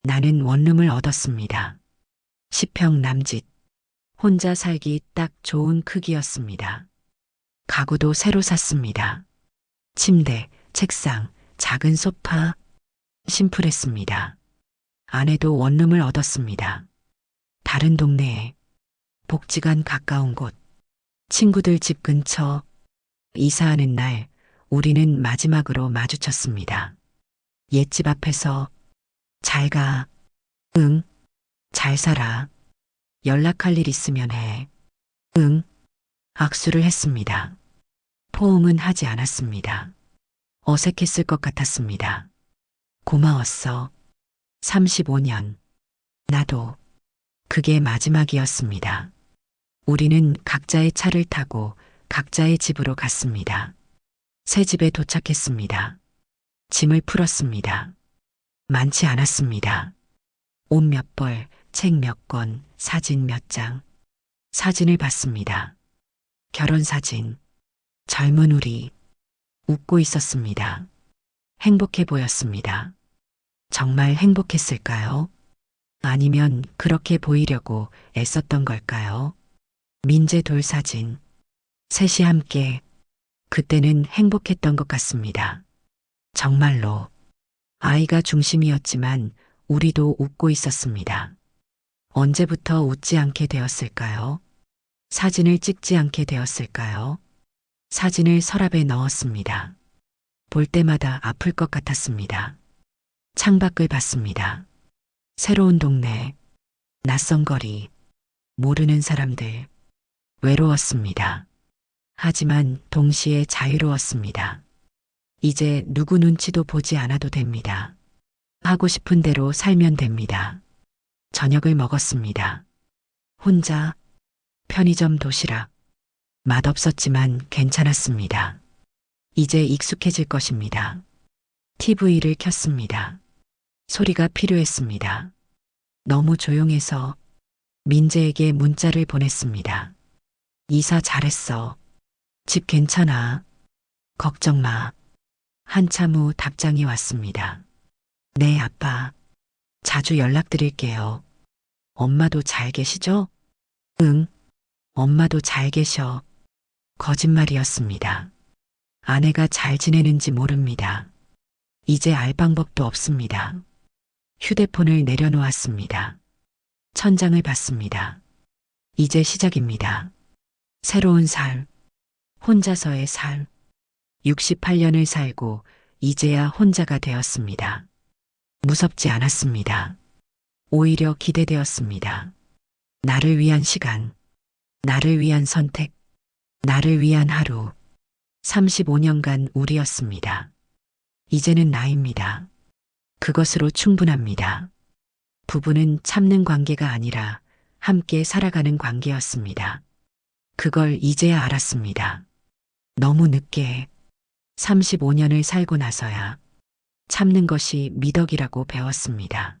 나는 원룸을 얻었습니다. 10평 남짓. 혼자 살기 딱 좋은 크기였습니다. 가구도 새로 샀습니다. 침대, 책상, 작은 소파. 심플했습니다. 아내도 원룸을 얻었습니다. 다른 동네에, 복지관 가까운 곳, 친구들 집 근처. 이사하는 날 우리는 마지막으로 마주쳤습니다. 옛집 앞에서. 잘 가. 응. 잘 살아. 연락할 일 있으면 해. 응. 악수를 했습니다. 포옹은 하지 않았습니다. 어색했을 것 같았습니다. 고마웠어. 35년. 나도. 그게 마지막이었습니다. 우리는 각자의 차를 타고 각자의 집으로 갔습니다. 새 집에 도착했습니다. 짐을 풀었습니다. 많지 않았습니다. 옷 몇 벌, 책 몇 권, 사진 몇 장. 사진을 봤습니다. 결혼 사진. 젊은 우리. 웃고 있었습니다. 행복해 보였습니다. 정말 행복했을까요? 아니면 그렇게 보이려고 애썼던 걸까요? 민재 돌 사진. 셋이 함께. 그때는 행복했던 것 같습니다. 정말로. 아이가 중심이었지만 우리도 웃고 있었습니다. 언제부터 웃지 않게 되었을까요? 사진을 찍지 않게 되었을까요? 사진을 서랍에 넣었습니다. 볼 때마다 아플 것 같았습니다. 창밖을 봤습니다. 새로운 동네, 낯선 거리, 모르는 사람들, 외로웠습니다. 하지만 동시에 자유로웠습니다. 이제 누구 눈치도 보지 않아도 됩니다. 하고 싶은 대로 살면 됩니다. 저녁을 먹었습니다. 혼자. 편의점 도시락. 맛없었지만 괜찮았습니다. 이제 익숙해질 것입니다. TV를 켰습니다. 소리가 필요했습니다. 너무 조용해서 민재에게 문자를 보냈습니다. 이사 잘했어. 집 괜찮아. 걱정 마. 한참 후 답장이 왔습니다. 네, 아빠. 자주 연락드릴게요. 엄마도 잘 계시죠? 응. 엄마도 잘 계셔. 거짓말이었습니다. 아내가 잘 지내는지 모릅니다. 이제 알 방법도 없습니다. 휴대폰을 내려놓았습니다. 천장을 봤습니다. 이제 시작입니다. 새로운 삶. 혼자서의 삶. 68년을 살고 이제야 혼자가 되었습니다. 무섭지 않았습니다. 오히려 기대되었습니다. 나를 위한 시간. 나를 위한 선택. 나를 위한 하루. 35년간 우리였습니다. 이제는 나입니다. 그것으로 충분합니다. 부부는 참는 관계가 아니라 함께 살아가는 관계였습니다. 그걸 이제야 알았습니다. 너무 늦게 35년을 살고 나서야 참는 것이 미덕이라고 배웠습니다.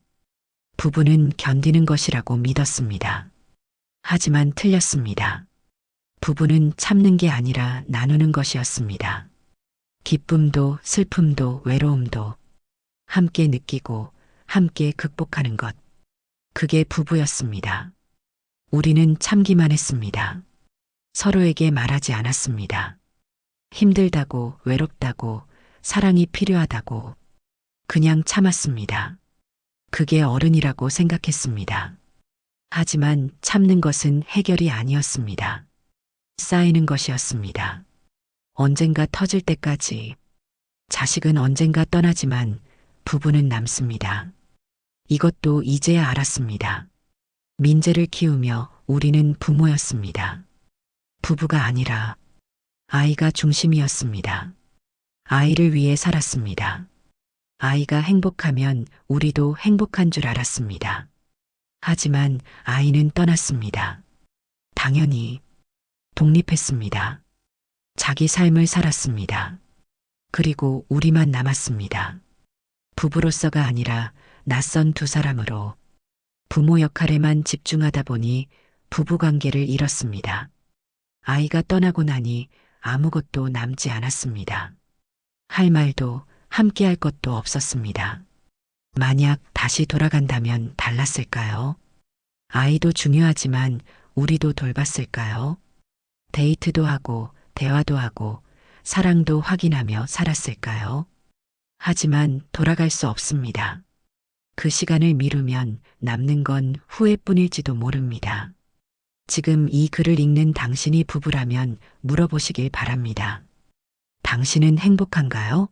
부부는 견디는 것이라고 믿었습니다. 하지만 틀렸습니다. 부부는 참는 게 아니라 나누는 것이었습니다. 기쁨도 슬픔도 외로움도 함께 느끼고 함께 극복하는 것. 그게 부부였습니다. 우리는 참기만 했습니다. 서로에게 말하지 않았습니다. 힘들다고, 외롭다고, 사랑이 필요하다고 그냥 참았습니다. 그게 어른이라고 생각했습니다. 하지만 참는 것은 해결이 아니었습니다. 쌓이는 것이었습니다. 언젠가 터질 때까지. 자식은 언젠가 떠나지만 부부는 남습니다. 이것도 이제야 알았습니다. 민재를 키우며 우리는 부모였습니다. 부부가 아니라 아이가 중심이었습니다. 아이를 위해 살았습니다. 아이가 행복하면 우리도 행복한 줄 알았습니다. 하지만 아이는 떠났습니다. 당연히 독립했습니다. 자기 삶을 살았습니다. 그리고 우리만 남았습니다. 부부로서가 아니라 낯선 두 사람으로 부모 역할에만 집중하다 보니 부부관계를 잃었습니다. 아이가 떠나고 나니 아무것도 남지 않았습니다. 할 말도 함께 할 것도 없었습니다. 만약 다시 돌아간다면 달랐을까요? 아이도 중요하지만 우리도 돌봤을까요? 데이트도 하고 대화도 하고 사랑도 확인하며 살았을까요? 하지만 돌아갈 수 없습니다. 그 시간을 미루면 남는 건 후회뿐일지도 모릅니다. 지금 이 글을 읽는 당신이 부부라면 물어보시길 바랍니다. 당신은 행복한가요?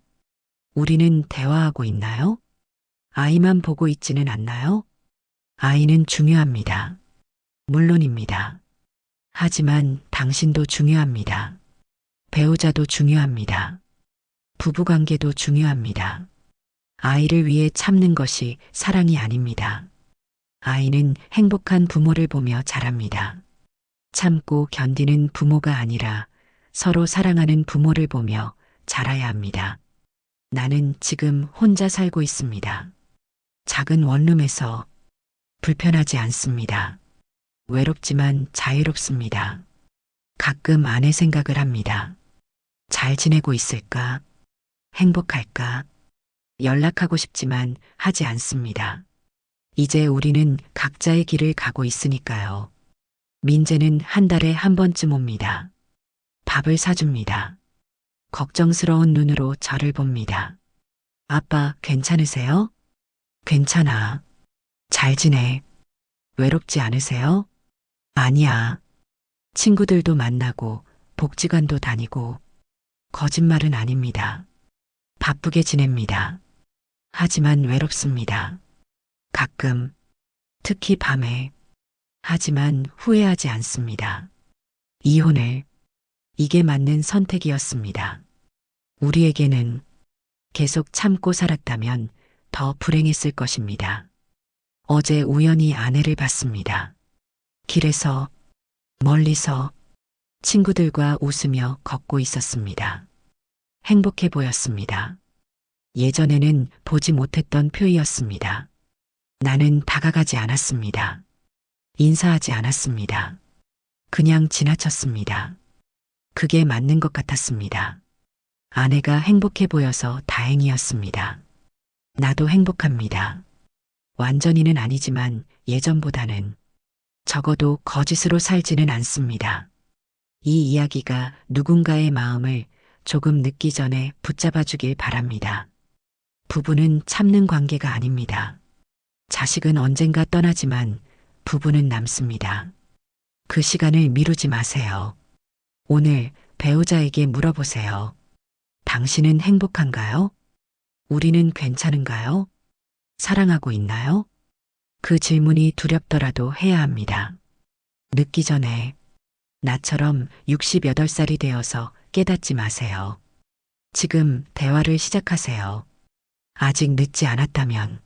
우리는 대화하고 있나요? 아이만 보고 있지는 않나요? 아이는 중요합니다. 물론입니다. 하지만 당신도 중요합니다. 배우자도 중요합니다. 부부관계도 중요합니다. 아이를 위해 참는 것이 사랑이 아닙니다. 아이는 행복한 부모를 보며 자랍니다. 참고 견디는 부모가 아니라 서로 사랑하는 부모를 보며 자라야 합니다. 나는 지금 혼자 살고 있습니다. 작은 원룸에서 불편하지 않습니다. 외롭지만 자유롭습니다. 가끔 아내 생각을 합니다. 잘 지내고 있을까? 행복할까? 연락하고 싶지만 하지 않습니다. 이제 우리는 각자의 길을 가고 있으니까요. 민재는 한 달에 한 번쯤 옵니다. 밥을 사줍니다. 걱정스러운 눈으로 저를 봅니다. 아빠, 괜찮으세요? 괜찮아. 잘 지내. 외롭지 않으세요? 아니야. 친구들도 만나고 복지관도 다니고 거짓말은 아닙니다. 바쁘게 지냅니다. 하지만 외롭습니다. 가끔, 특히 밤에. 하지만 후회하지 않습니다. 이혼을, 이게 맞는 선택이었습니다. 우리에게는 계속 참고 살았다면 더 불행했을 것입니다. 어제 우연히 아내를 봤습니다. 길에서, 멀리서 친구들과 웃으며 걷고 있었습니다. 행복해 보였습니다. 예전에는 보지 못했던 표이였습니다. 나는 다가가지 않았습니다. 인사하지 않았습니다. 그냥 지나쳤습니다. 그게 맞는 것 같았습니다. 아내가 행복해 보여서 다행이었습니다. 나도 행복합니다. 완전히는 아니지만 예전보다는 적어도 거짓으로 살지는 않습니다. 이 이야기가 누군가의 마음을 조금 늦기 전에 붙잡아 주길 바랍니다. 부부는 참는 관계가 아닙니다. 자식은 언젠가 떠나지만 부부는 남습니다. 그 시간을 미루지 마세요. 오늘 배우자에게 물어보세요. 당신은 행복한가요? 우리는 괜찮은가요? 사랑하고 있나요? 그 질문이 두렵더라도 해야 합니다. 늦기 전에 나처럼 68살이 되어서 깨닫지 마세요. 지금 대화를 시작하세요. 아직 늦지 않았다면.